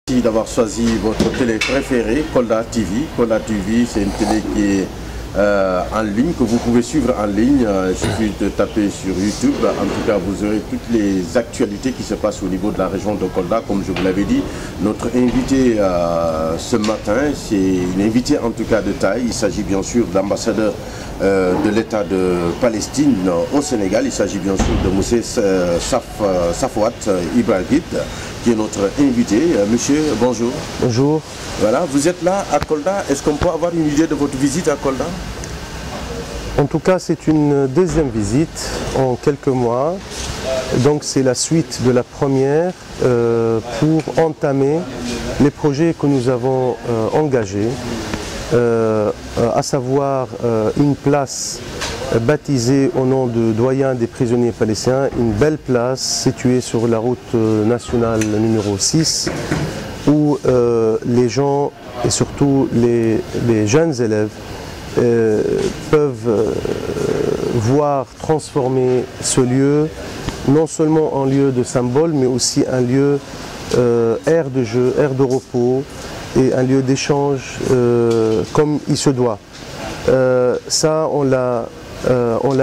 Merci d'avoir choisi votre télé préférée, Kolda TV. Kolda TV, c'est une télé qui est en ligne, que vous pouvez suivre en ligne. Il suffit de taper sur YouTube. En tout cas, vous aurez toutes les actualités qui se passent au niveau de la région de Kolda. Comme je vous l'avais dit, notre invité ce matin, c'est une invitée en tout cas de taille. Il s'agit bien sûr d'ambassadeur de l'État de Palestine au Sénégal. Il s'agit bien sûr de Moussé Safouat Ibrahim, qui est notre invité. Monsieur, bonjour. Bonjour. Voilà, vous êtes là à Kolda. Est-ce qu'on peut avoir une idée de votre visite à Kolda? En tout cas, c'est une deuxième visite en quelques mois. Donc c'est la suite de la première pour entamer les projets que nous avons engagés, à savoir une place baptisée au nom de doyen des prisonniers palestiniens, une belle place située sur la route nationale numéro 6, où les gens et surtout les jeunes élèves peuvent voir transformer ce lieu, non seulement en lieu de symbole, mais aussi un lieu aire de jeu, aire de repos et un lieu d'échange comme il se doit. Ça, on l'a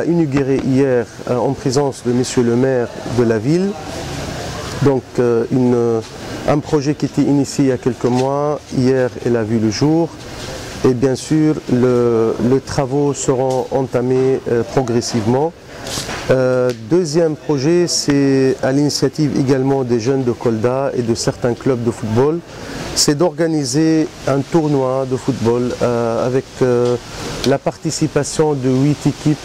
inauguré hier en présence de monsieur le maire de la ville. Donc un projet qui était initié il y a quelques mois, hier elle a vu le jour. Et bien sûr, les travaux seront entamés progressivement. Deuxième projet, c'est à l'initiative également des jeunes de Kolda et de certains clubs de football, c'est d'organiser un tournoi de football avec la participation de 8 équipes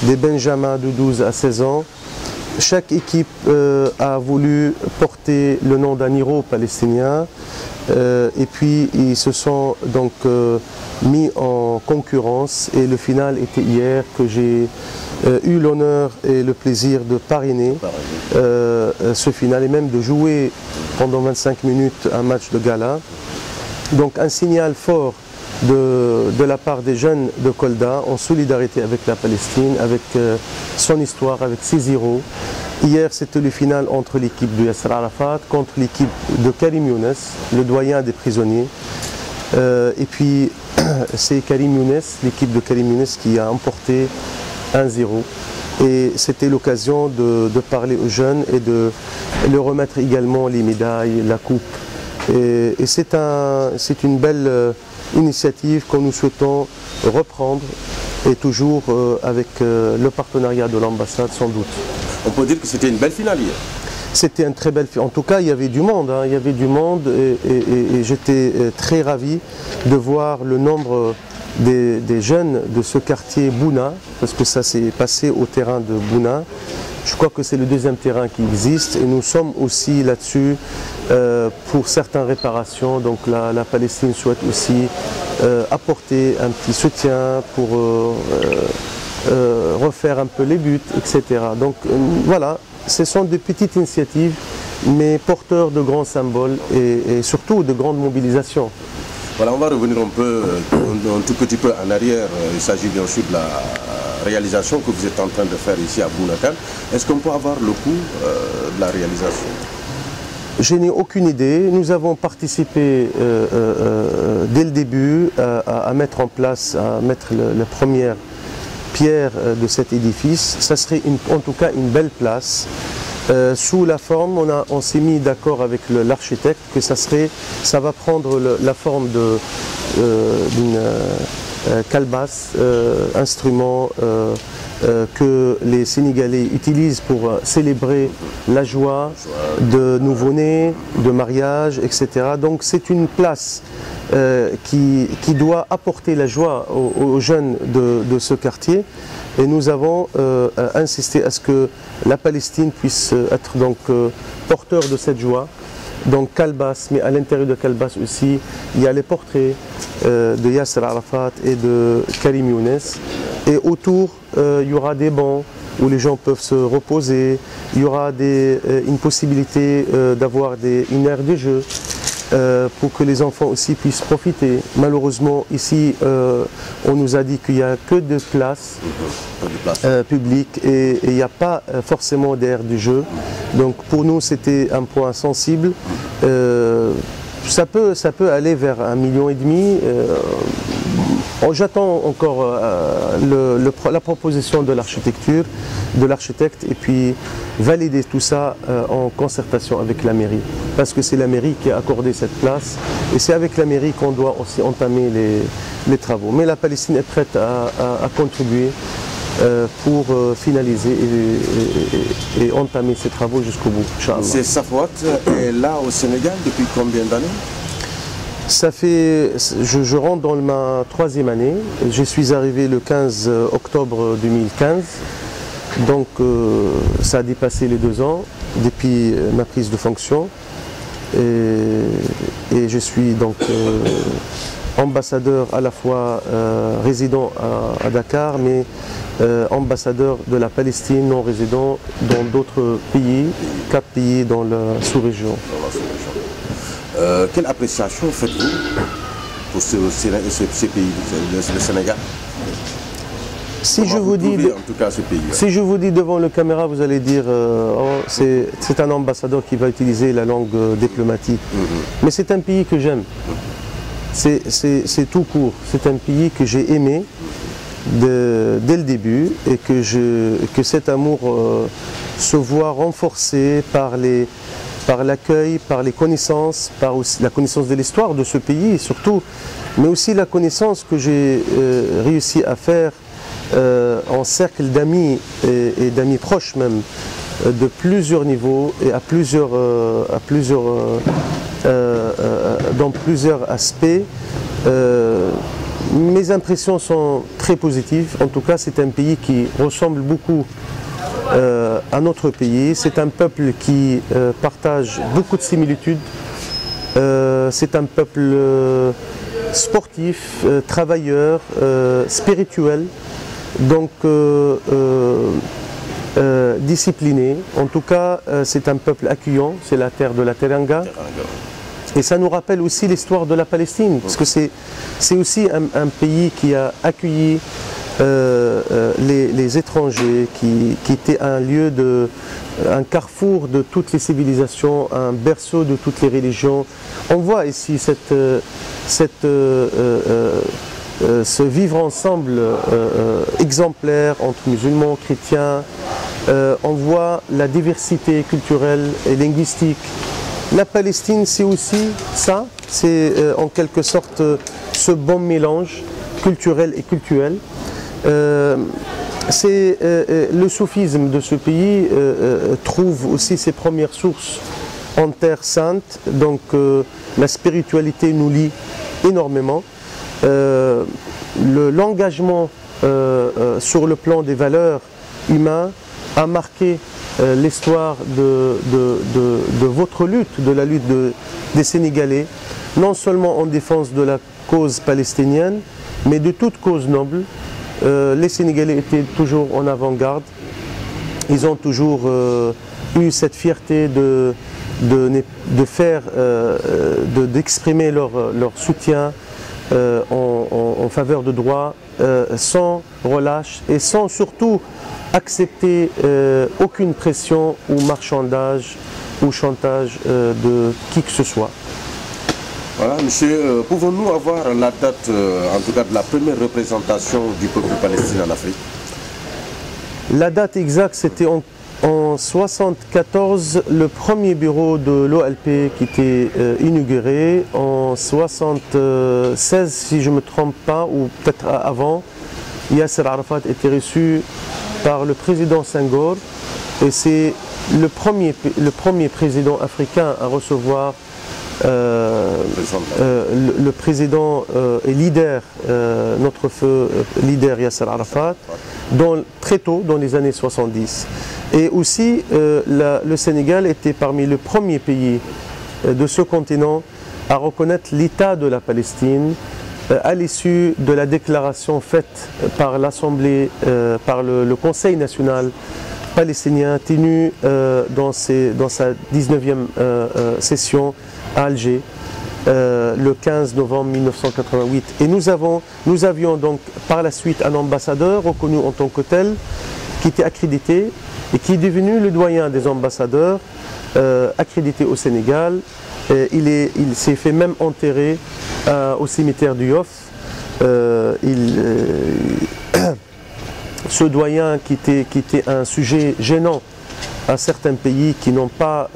des Benjamins de 12 à 16 ans. Chaque équipe a voulu porter le nom d'un héros palestinien et puis ils se sont donc mis en concurrence et le final était hier que j'ai eu l'honneur et le plaisir de parrainer ce final et même de jouer pendant 25 minutes un match de gala. Donc un signal fort de la part des jeunes de Kolda en solidarité avec la Palestine, avec son histoire, avec ses héros. Hier, c'était le final entre l'équipe de Yasser Arafat contre l'équipe de Karim Younes, le doyen des prisonniers. Et puis, c'est Karim Younes, l'équipe de Karim Younes qui a emporté 1-0. Et c'était l'occasion de parler aux jeunes et de leur remettre également les médailles, la coupe. Et c'est une belle initiative que nous souhaitons reprendre et toujours avec le partenariat de l'ambassade sans doute. On peut dire que c'était une belle finale hier. C'était une très belle finale. En tout cas, il y avait du monde. Il y avait du monde et j'étais très ravi de voir le nombre des jeunes de ce quartier Bouna, parce que ça s'est passé au terrain de Bouna. Je crois que c'est le deuxième terrain qui existe et nous sommes aussi là-dessus pour certaines réparations. Donc la Palestine souhaite aussi apporter un petit soutien pour refaire un peu les buts, etc. Donc voilà, ce sont des petites initiatives, mais porteurs de grands symboles et surtout de grandes mobilisations. Voilà, on va revenir un peu, un tout petit peu en arrière. Il s'agit bien sûr de la réalisation que vous êtes en train de faire ici à Bounakan. Est-ce qu'on peut avoir le coût de la réalisation? Je n'ai aucune idée. Nous avons participé dès le début à mettre en place, à mettre la première pierre de cet édifice. Ça serait en tout cas une belle place. Sous la forme, on s'est mis d'accord avec l'architecte que ça va prendre la forme d'une calebasse, instrument que les Sénégalais utilisent pour célébrer la joie de nouveau-nés, de mariage, etc. Donc c'est une place qui doit apporter la joie aux jeunes de ce quartier. Et nous avons insisté à ce que la Palestine puisse être donc porteur de cette joie. Donc Kalbas, mais à l'intérieur de Kalbas aussi, il y a les portraits de Yasser Arafat et de Karim Younes. Et autour, il y aura des bancs où les gens peuvent se reposer. Il y aura une possibilité d'avoir une aire de jeu. Pour que les enfants aussi puissent profiter. Malheureusement, ici, on nous a dit qu'il n'y a que deux places publiques et il n'y a pas forcément d'aire du jeu. Donc pour nous, c'était un point sensible. ça peut aller vers 1,5 million. J'attends encore la proposition de l'architecture, de l'architecte, et puis valider tout ça en concertation avec la mairie. Parce que c'est la mairie qui a accordé cette place, et c'est avec la mairie qu'on doit aussi entamer les travaux. Mais la Palestine est prête à contribuer pour finaliser et entamer ces travaux jusqu'au bout, Inch'Allah. C'est Safwat est là au Sénégal depuis combien d'années? Ça fait, je rentre dans ma 3e année. Je suis arrivé le 15 octobre 2015. Donc ça a dépassé les 2 ans depuis ma prise de fonction. Et je suis donc ambassadeur à la fois résident à Dakar, mais ambassadeur de la Palestine non résident dans d'autres pays, 4 pays dans la sous-région. Quelle appréciation faites-vous pour ce pays, le Sénégal? Si je vous dis, en tout cas, ce pays, ouais. Si je vous dis devant la caméra, vous allez dire oh, c'est un ambassadeur qui va utiliser la langue diplomatique. Mais c'est un pays que j'aime. C'est tout court. C'est un pays que j'ai aimé dès le début et que cet amour se voit renforcé par l'accueil, par les connaissances, par aussi la connaissance de l'histoire de ce pays surtout, mais aussi la connaissance que j'ai réussi à faire en cercle d'amis et d'amis proches même, de plusieurs niveaux et dans plusieurs aspects. Mes impressions sont très positives. En tout cas, c'est un pays qui ressemble beaucoup à notre pays. C'est un peuple qui partage beaucoup de similitudes. C'est un peuple sportif, travailleur, spirituel, donc discipliné. En tout cas, c'est un peuple accueillant, c'est la terre de la Teranga. Et ça nous rappelle aussi l'histoire de la Palestine, parce que c'est aussi un pays qui a accueilli les étrangers, qui était un carrefour de toutes les civilisations, un berceau de toutes les religions. On voit ici ce vivre ensemble exemplaire entre musulmans, chrétiens. On voit la diversité culturelle et linguistique. La Palestine, c'est aussi ça, c'est en quelque sorte ce bon mélange culturel et cultuel. Le soufisme de ce pays trouve aussi ses premières sources en Terre Sainte, donc la spiritualité nous lie énormément. L'engagement sur le plan des valeurs humaines a marqué l'histoire de votre lutte, de la lutte des Sénégalais, non seulement en défense de la cause palestinienne, mais de toute cause noble. Les Sénégalais étaient toujours en avant-garde. Ils ont toujours eu cette fierté d'exprimer leur soutien en faveur de droits sans relâche et sans surtout accepter aucune pression ou marchandage ou chantage de qui que ce soit. Voilà, monsieur, pouvons-nous avoir la date, en tout cas de la première représentation du peuple palestinien en Afrique? La date exacte, c'était en 1974, le premier bureau de l'OLP qui était inauguré. En 1976, si je ne me trompe pas, ou peut-être avant, Yasser Arafat était reçu par le président Senghor, et c'est le premier président africain à recevoir le président et leader, notre feu leader Yasser Arafat, très tôt dans les années 70. Et aussi le Sénégal était parmi les premiers pays de ce continent à reconnaître l'État de la Palestine à l'issue de la déclaration faite par l'Assemblée, par le Conseil national palestinien tenu dans sa 19e session à Alger le 15 novembre 1988. Et nous avions donc par la suite un ambassadeur reconnu en tant que tel qui était accrédité, et qui est devenu le doyen des ambassadeurs accrédités au Sénégal. Il s'est fait même enterrer au cimetière du Yoff. Ce doyen qui était un sujet gênant à certains pays qui n'ont pas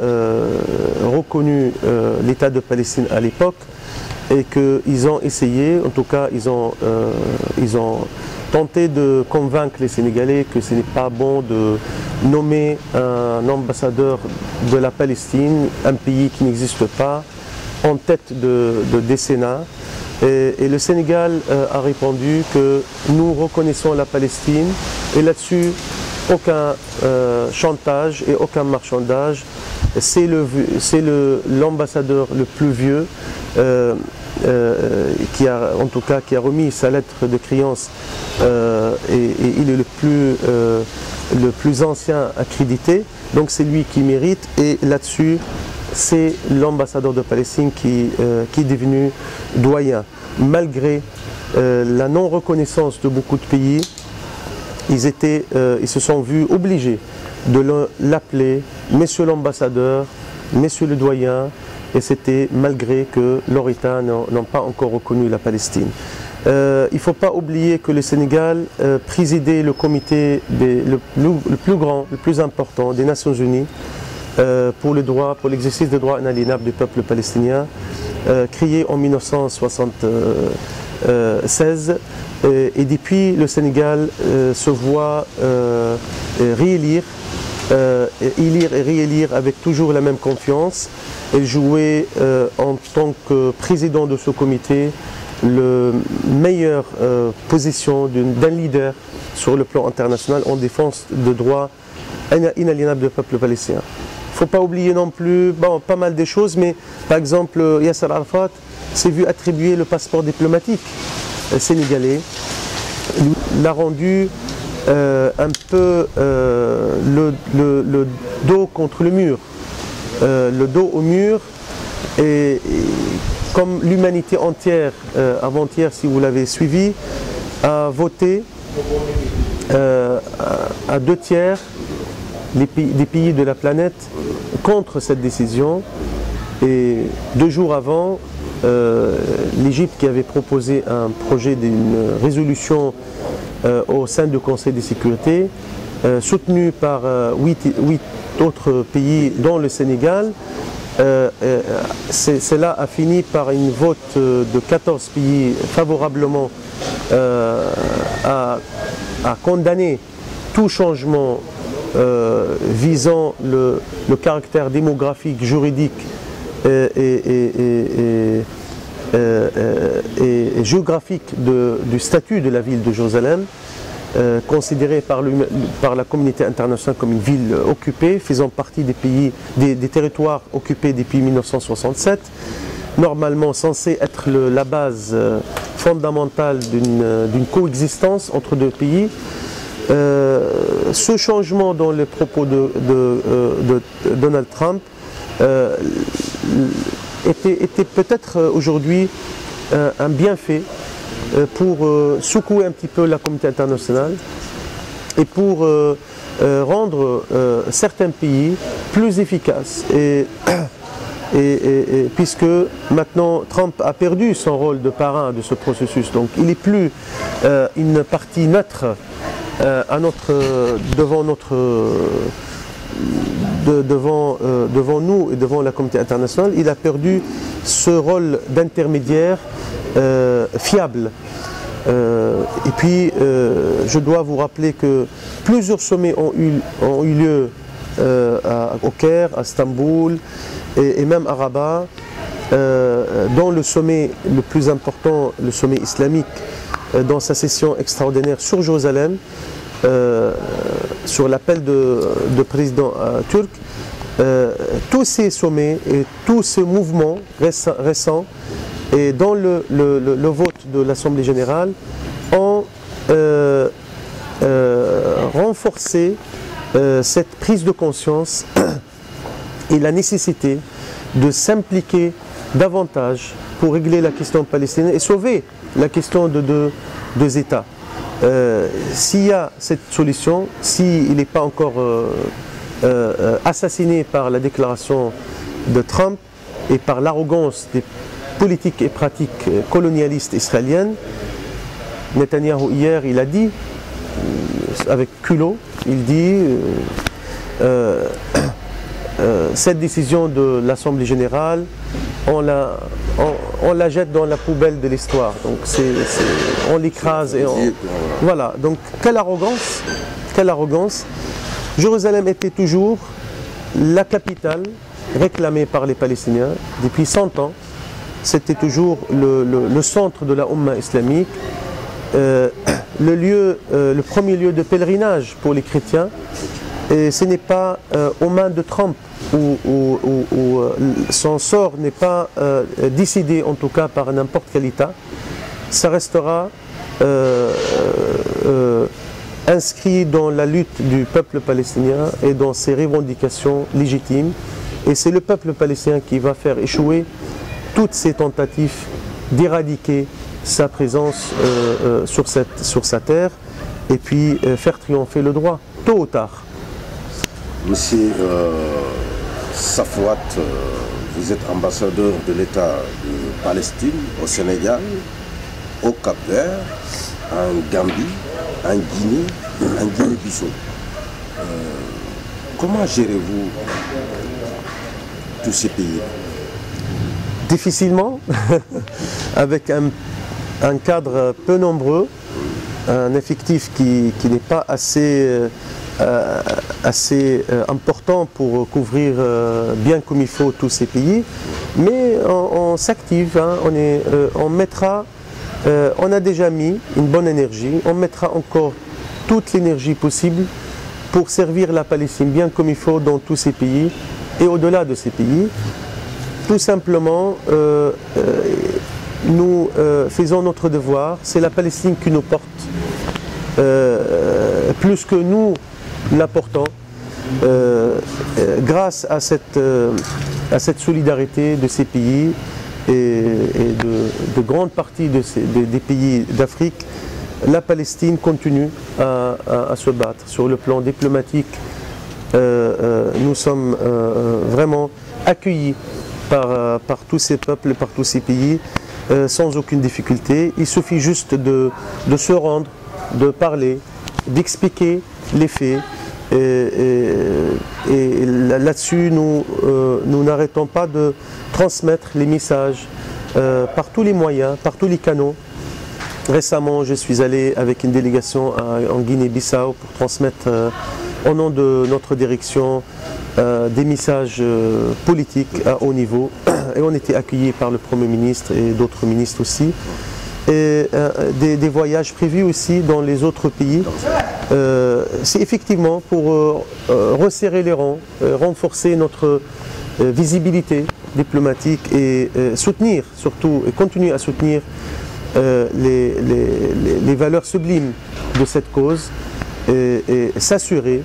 reconnu l'État de Palestine à l'époque, et qu'ils ont essayé, en tout cas ils ont tenté de convaincre les Sénégalais que ce n'est pas bon de nommer un ambassadeur de la Palestine, un pays qui n'existe pas, en tête de décennat. Et le Sénégal a répondu que nous reconnaissons la Palestine, et là-dessus aucun chantage et aucun marchandage. C'est l'ambassadeur le plus vieux qui a remis sa lettre de créance, et il est le plus ancien accrédité, donc c'est lui qui mérite, et là-dessus c'est l'ambassadeur de Palestine qui est devenu doyen. Malgré la non-reconnaissance de beaucoup de pays, ils se sont vus obligés de l'appeler Monsieur l'ambassadeur, Monsieur le doyen, et c'était malgré que leurs États n'ont pas encore reconnu la Palestine. Il ne faut pas oublier que le Sénégal présidait le comité le plus grand, le plus important des Nations Unies pour l'exercice des droits inaliénables du peuple palestinien, créé en 1976, et depuis le Sénégal se voit réélire, élire et réélire avec toujours la même confiance, et jouer en tant que président de ce comité la meilleure position d'un leader sur le plan international en défense de droits inaliénables du peuple palestinien. Il ne faut pas oublier non plus pas mal de choses, mais par exemple Yasser Arafat s'est vu attribuer le passeport diplomatique sénégalais. Il l'a rendu un peu le dos contre le mur, le dos au mur, et comme l'humanité entière, avant-hier si vous l'avez suivi, a voté à 2/3 des pays de la planète contre cette décision. Et 2 jours avant, l'Égypte, qui avait proposé un projet d'une résolution au sein du Conseil de sécurité, soutenu par 8 autres pays dont le Sénégal, cela a fini par un vote de 14 pays favorablement à condamner tout changement visant le caractère démographique, juridique et géographique du statut de la ville de Jérusalem, considérée par la communauté internationale comme une ville occupée, faisant partie des territoires occupés depuis 1967, normalement censé être la base fondamentale d'une coexistence entre 2 pays. Ce changement dans les propos de Donald Trump était peut-être aujourd'hui un bienfait pour secouer un petit peu la communauté internationale et pour rendre certains pays plus efficaces. Et puisque maintenant Trump a perdu son rôle de parrain de ce processus, donc il n'est plus une partie neutre devant nous et devant la communauté internationale. Il a perdu ce rôle d'intermédiaire fiable. Et puis je dois vous rappeler que plusieurs sommets ont eu lieu au Caire, à Istanbul et même à Rabat, dont le sommet le plus important, le sommet islamique, dans sa session extraordinaire sur Jérusalem, sur l'appel de président turc. Tous ces sommets et tous ces mouvements récents et dans le vote de l'Assemblée générale ont renforcé cette prise de conscience et la nécessité de s'impliquer davantage pour régler la question palestinienne et sauver la question de deux États. S'il y a cette solution, s'il n'est pas encore assassiné par la déclaration de Trump, et par l'arrogance des politiques et pratiques colonialistes israéliennes. Netanyahou hier, il a dit, avec culot, il dit cette décision de l'Assemblée générale, on la jette dans la poubelle de l'histoire. Donc on l'écrase et voilà. Donc quelle arrogance, quelle arrogance. Jérusalem était toujours la capitale réclamée par les Palestiniens depuis 100 ans. C'était toujours le centre de la Oumma islamique, le premier lieu de pèlerinage pour les chrétiens. Et ce n'est pas aux mains de Trump où son sort n'est pas décidé, en tout cas par n'importe quel État. Ça restera inscrit dans la lutte du peuple palestinien et dans ses revendications légitimes. Et c'est le peuple palestinien qui va faire échouer toutes ces tentatives d'éradiquer sa présence sur sa terre et puis faire triompher le droit, tôt ou tard. Monsieur Safouat, vous êtes ambassadeur de l'État de Palestine au Sénégal, au Cap-Vert, en Gambie, en Guinée, en Guinée-Bissau. Comment gérez-vous tous ces pays? Difficilement, avec un cadre peu nombreux, un effectif qui n'est pas assez important pour couvrir bien comme il faut tous ces pays, mais on s'active, hein, on a déjà mis une bonne énergie, on mettra encore toute l'énergie possible pour servir la Palestine bien comme il faut dans tous ces pays et au-delà de ces pays. Tout simplement, nous faisons notre devoir, c'est la Palestine qui nous porte, plus que nous l'apportons, grâce à cette solidarité de ces pays et de grandes parties des pays d'Afrique. La Palestine continue à se battre. Sur le plan diplomatique, nous sommes vraiment accueillis par tous ces peuples, par tous ces pays, sans aucune difficulté. Il suffit juste de se rendre, de parler, d'expliquer les faits. Et là-dessus, nous n'arrêtons pas de transmettre les messages par tous les moyens, par tous les canaux. Récemment, je suis allé avec une délégation en Guinée-Bissau pour transmettre au nom de notre direction des messages politiques à haut niveau. Et on était accueillis par le Premier ministre et d'autres ministres aussi. Et des voyages prévus aussi dans les autres pays. C'est effectivement pour resserrer les rangs, renforcer notre visibilité diplomatique et soutenir surtout, et continuer à soutenir les valeurs sublimes de cette cause et s'assurer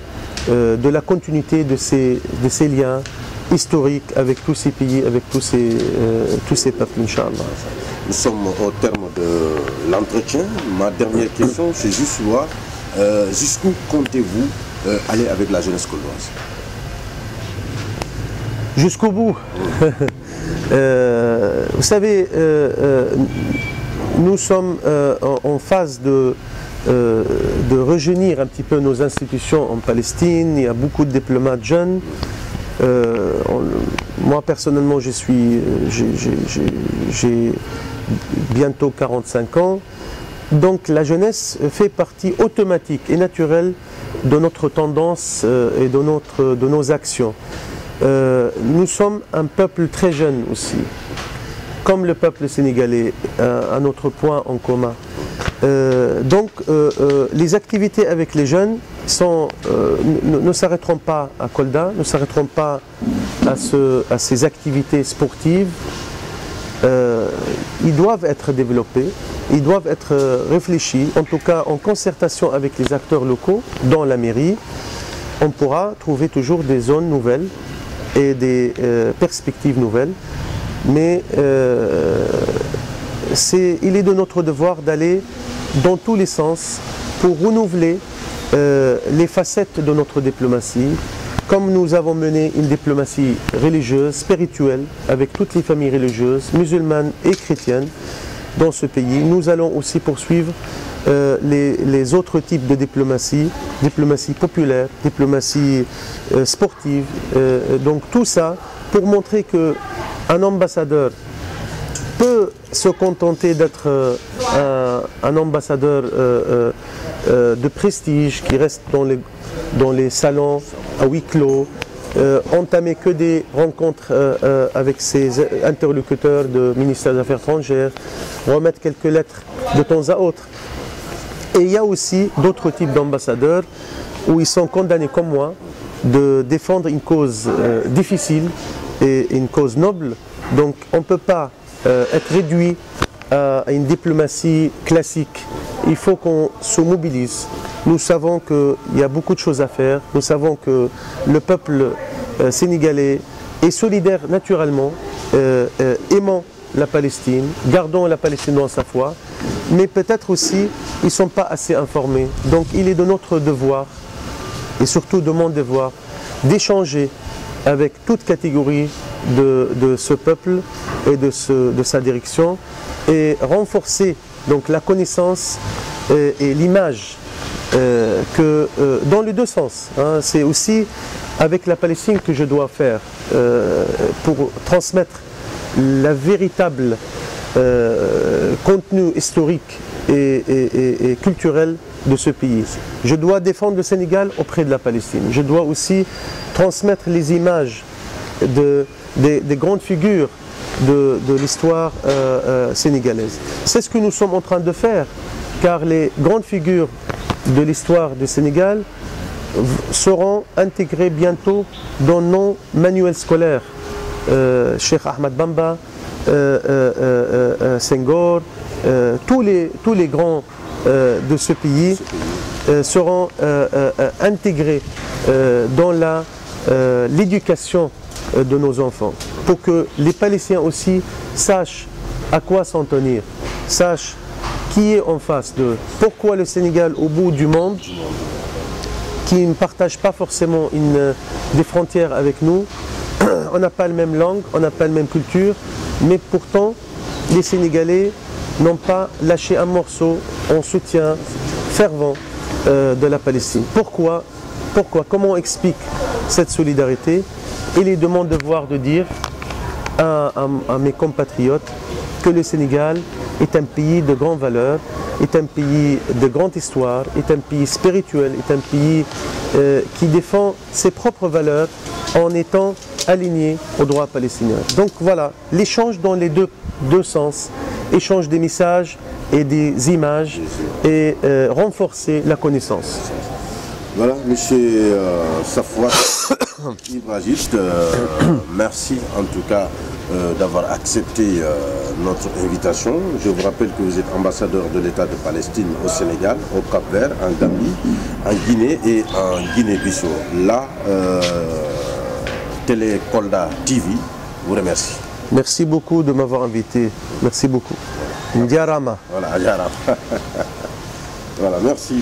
de la continuité de ces liens historiques avec tous ces pays, avec tous ces peuples, Inch'Allah. Nous sommes au terme de l'entretien. Ma dernière question, c'est juste voir jusqu'où comptez-vous aller avec la jeunesse coldoise? Jusqu'au bout. Vous savez, nous sommes en phase de rajeunir un petit peu nos institutions en Palestine. Il y a beaucoup de diplomates jeunes. Moi personnellement, j'ai bientôt 45 ans. Donc la jeunesse fait partie automatique et naturelle de notre tendance et de nos actions. Nous sommes un peuple très jeune aussi, comme le peuple sénégalais, un autre point en commun. Donc les activités avec les jeunes ne s'arrêteront pas à Kolda, ne s'arrêteront pas à ces activités sportives. Ils doivent être développés, ils doivent être réfléchis, en tout cas en concertation avec les acteurs locaux dans la mairie. On pourra trouver toujours des zones nouvelles et des perspectives nouvelles, mais il est de notre devoir d'aller dans tous les sens pour renouveler les facettes de notre diplomatie comme nous avons mené une diplomatie religieuse, spirituelle, avec toutes les familles religieuses, musulmanes et chrétiennes dans ce pays, nous allons aussi poursuivre les autres types de diplomatie, diplomatie populaire, diplomatie sportive, donc tout ça pour montrer qu'un ambassadeur peut se contenter d'être un ambassadeur de prestige qui reste dans les salons à huis clos, entamer que des rencontres avec ses interlocuteurs du ministère des Affaires étrangères, remettre quelques lettres de temps à autre. Et il y a aussi d'autres types d'ambassadeurs où ils sont condamnés comme moi de défendre une cause difficile et une cause noble. Donc on ne peut pas être réduit à une diplomatie classique. Il faut qu'on se mobilise. Nous savons qu'il y a beaucoup de choses à faire. Nous savons que le peuple sénégalais est solidaire naturellement, aimant la Palestine, gardant la Palestine dans sa foi, mais peut-être aussi ils ne sont pas assez informés. Donc il est de notre devoir, et surtout de mon devoir, d'échanger avec toute catégorie de ce peuple et de sa direction, et renforcer donc la connaissance et l'image dans les deux sens. Hein. C'est aussi avec la Palestine que je dois faire pour transmettre la véritable contenu historique et culturel de ce pays. Je dois défendre le Sénégal auprès de la Palestine. Je dois aussi transmettre les images des grandes figures de l'histoire sénégalaise. C'est ce que nous sommes en train de faire, car les grandes figures de l'histoire du Sénégal seront intégrées bientôt dans nos manuels scolaires. Cheikh Ahmed Bamba, Senghor, tous les grands de ce pays seront intégrés dans l'éducation de nos enfants, pour que les Palestiniens aussi sachent à quoi s'en tenir, sachent qui est en face d'eux, pourquoi le Sénégal au bout du monde, qui ne partage pas forcément des frontières avec nous, on n'a pas la même langue, on n'a pas la même culture, mais pourtant les Sénégalais n'ont pas lâché un morceau en soutien fervent de la Palestine. Pourquoi? Comment on explique cette solidarité? Il est de mon devoir de dire à mes compatriotes que le Sénégal est un pays de grande valeur, est un pays de grande histoire, est un pays spirituel, est un pays qui défend ses propres valeurs en étant aligné aux droits palestiniens. Donc voilà, l'échange dans les deux sens, échange des messages et des images et renforcer la connaissance. Voilà, M. Safouat Ibrahim, merci en tout cas d'avoir accepté notre invitation. Je vous rappelle que vous êtes ambassadeur de l'État de Palestine au Sénégal, au Cap-Vert, en Gambie, en Guinée et en Guinée-Bissau. Là, Télé Kolda TV vous remercie. Merci beaucoup de m'avoir invité. Merci beaucoup. Ndiarama. Voilà, Ndiarama. Voilà, merci.